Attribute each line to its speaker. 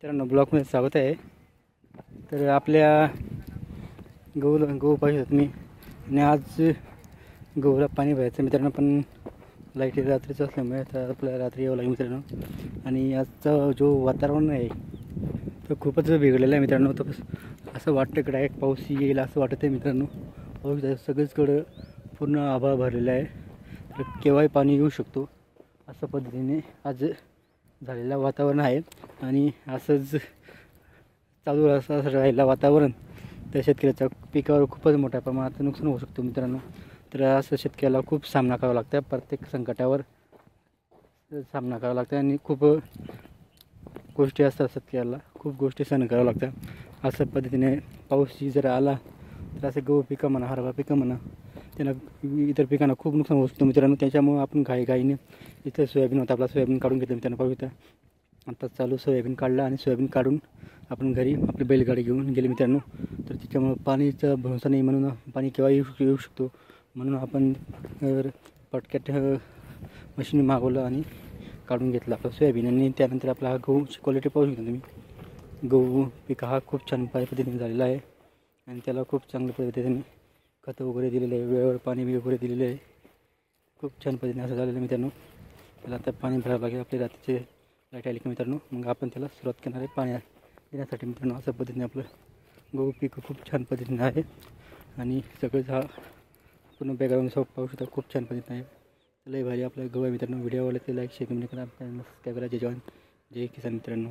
Speaker 1: मित्रांनो ब्लॉगमध्ये स्वागत आहे. तर आपल्या गहू पाहिजे तुम्ही आणि आज गहूला पाणी भरायचं मित्रांनो, पण लाईट रात्रीचं असल्यामुळे आता आपल्याला रात्री यावं लागेल मित्रांनो. आणि आजचा जो वातावरण आहे तो खूपच बिघडलेला आहे मित्रांनो. तर असं वाटतं की डायरेक्ट पाऊस येईल असं वाटत आहे मित्रांनो. पाऊस सगळीचकडं पूर्ण आभाळ भरलेला आहे, तर केव्हाही पाणी येऊ शकतो अशा पद्धतीने आज झालेलं वातावरण आहे. आणि असंच चालू असं राहिलं वातावरण तर शेतकऱ्याच्या पिकावर खूपच मोठ्या प्रमाणात नुकसान होऊ शकतो मित्रांनो. तर असं शेतकऱ्याला खूप सामना करावा लागतं, प्रत्येक संकटावर सामना करावा लागतं आणि खूप गोष्टी असतात, शेतकऱ्याला खूप गोष्टी सहन कराव्या लागतात. अशा पद्धतीने पाऊस जर आला तर असं गहू पिकं म्हणा, हरभरा पिकं म्हणा, त्यांना इतर पिकांना खूप नुकसान होऊ शकतो मित्रांनो. त्याच्यामुळं आपण घाईने इथं सोयाबीन होतं, आपला सोयाबीन काढून घेतलं मित्रांनो. पाहू इथं आता चालू सोयाबीन काढलं आणि सोयाबीन काढून आपण घरी आपली बैलगाडी घेऊन गेले मित्रांनो. तर त्याच्यामुळं पाणीचा भरोसा नाही, म्हणून पाणी केव्हा येऊ शकतो, म्हणून आपण पटक्यात मशीन मागवलं आणि काढून घेतलं आपलं सोयाबीन. आणि त्यानंतर आपला हा गहूची क्वालिटी पाहू शकता तुम्ही. गहू पिका हा खूप छान पद्धतीने झालेला आहे आणि त्याला खूप चांगल्या पद्धतीने खतं वगैरे दिलेलं आहे, वेळेवर पाणी वगैरे दिलेलं आहे. खूप छान पद्धतीने असं झालेलं आहे मित्रांनो. त्याला आता पाणी भरावं लागेल. आपल्या रात्रीचे लाईट आली की मित्रांनो मग आपण त्याला सुरुवात करणार आहे पाणी देण्यासाठी मित्रांनो. अशा पद्धतीने आपलं गहू पीक खूप छान पद्धतीने आहे आणि सगळंच हा पूर्ण बॅकग्राऊंड सब पाहू शकता, खूप छान पद्धतीने आहे. लय भारी आपलं गहू आहे मित्रांनो. व्हिडिओ आवडले ते लाईक शेअर करा, सबस्क्राईब करा. जय जवान जय किसान मित्रांनो.